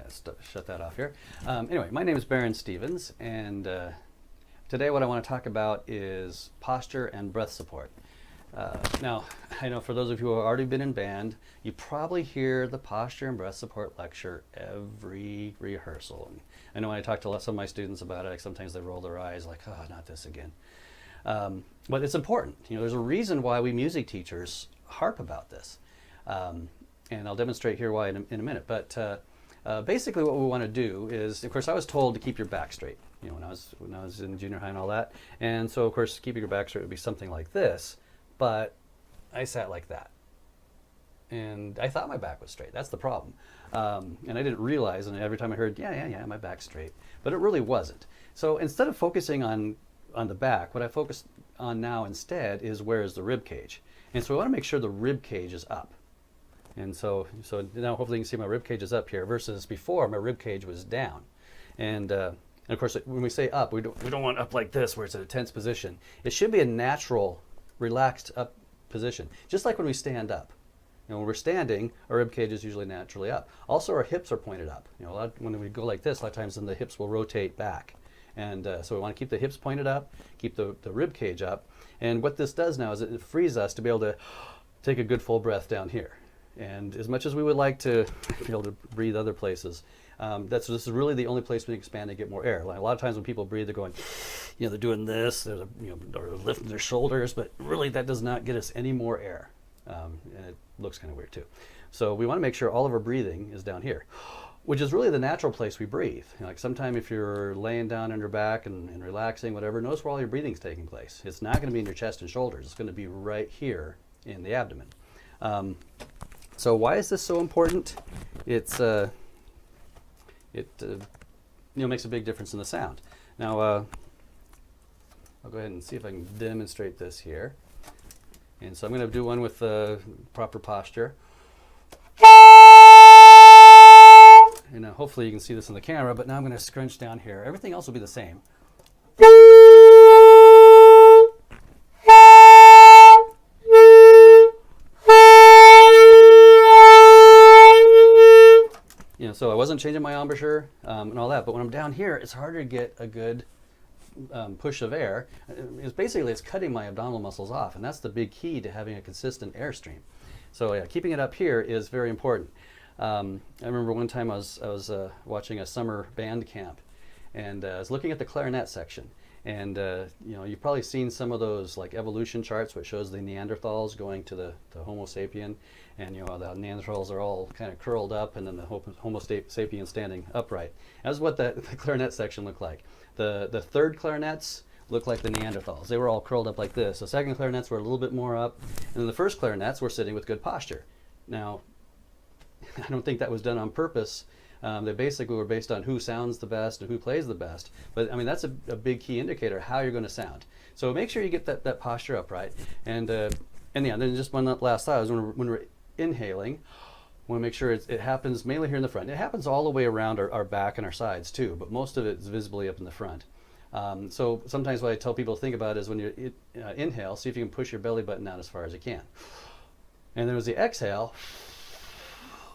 shut that off here. Anyway, my name is Berin Stevens, and today what I want to talk about is posture and breath support. Now, I know for those of you who have already been in band, you probably hear the posture and breath support lecture every rehearsal. And I know when I talk to some of my students about it, sometimes they roll their eyes like, oh, not this again. But it's important. You know, there's a reason why we music teachers harp about this. And I'll demonstrate here why in a minute. But basically what we want to do is, of course, I was told to keep your back straight, you know, when I was in junior high and all that. And so, of course, keeping your back straight would be something like this. But I sat like that. And I thought my back was straight. That's the problem. And I didn't realize, and every time I heard, yeah, my back's straight. But it really wasn't. So instead of focusing on the back, what I focus on now instead is where is the rib cage. And so I want to make sure the rib cage is up. And so now hopefully you can see my rib cage is up here versus before my rib cage was down. And of course, when we say up, we don't want up like this where it's in a tense position. It should be a natural, relaxed up position, just like when we stand up. You know, when we're standing, our rib cage is usually naturally up. Also, our hips are pointed up. You know, when we go like this, a lot of times then the hips will rotate back. And so we want to keep the hips pointed up, keep the rib cage up. And what this does now is it frees us to be able to take a good full breath down here. And as much as we would like to be able to breathe other places, this is really the only place we can expand and get more air. Like a lot of times when people breathe, they're going, you know, they're doing this, they're or lifting their shoulders, but really that does not get us any more air. And it looks kind of weird too. So we want to make sure all of our breathing is down here, which is really the natural place we breathe. You know, like sometime if you're laying down on your back and relaxing, whatever, notice where all your breathing's taking place. It's not going to be in your chest and shoulders. It's going to be right here in the abdomen. So why is this so important? It makes a big difference in the sound. Now I'll go ahead and see if I can demonstrate this here. And so I'm going to do one with proper posture. And hopefully you can see this in the camera, but now I'm going to scrunch down here. Everything else will be the same. You know, so I wasn't changing my embouchure and all that, but when I'm down here, it's harder to get a good push of air. It's cutting my abdominal muscles off, and that's the big key to having a consistent airstream. So yeah, keeping it up here is very important. I remember one time I was watching a summer band camp, and I was looking at the clarinet section. And you know, you've probably seen some of those like evolution charts, which shows the Neanderthals going to the Homo sapien, and you know the Neanderthals are all kind of curled up, and then the Homo sapien standing upright. That's what the clarinet section looked like. The third clarinets looked like the Neanderthals. They were all curled up like this. The second clarinets were a little bit more up, and then the first clarinets were sitting with good posture. Now, I don't think that was done on purpose. They basically were based on who sounds the best and who plays the best. But I mean, that's a big key indicator of how you're going to sound. So make sure you get that posture upright. And yeah, then just one last thought is when we're inhaling, we want to make sure it happens mainly here in the front. It happens all the way around our back and our sides too, but most of it is visibly up in the front. So sometimes what I tell people to think about is when you inhale, see if you can push your belly button out as far as you can. And then as you exhale,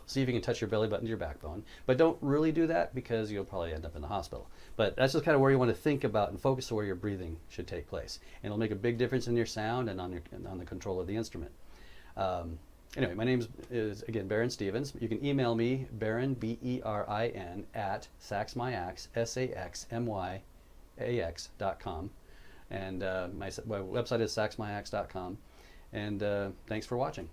see if you can touch your belly button to your backbone. But don't really do that because you'll probably end up in the hospital. But that's just kind of where you want to think about and focus on where your breathing should take place. And it'll make a big difference in your sound and on the control of the instrument. Anyway, my name is again, Berin Stevens. You can email me, Berin, B-E-R-I-N, at saxmyax, S-A-X-M-Y-A-X.com. And my website is saxmyax.com. And thanks for watching.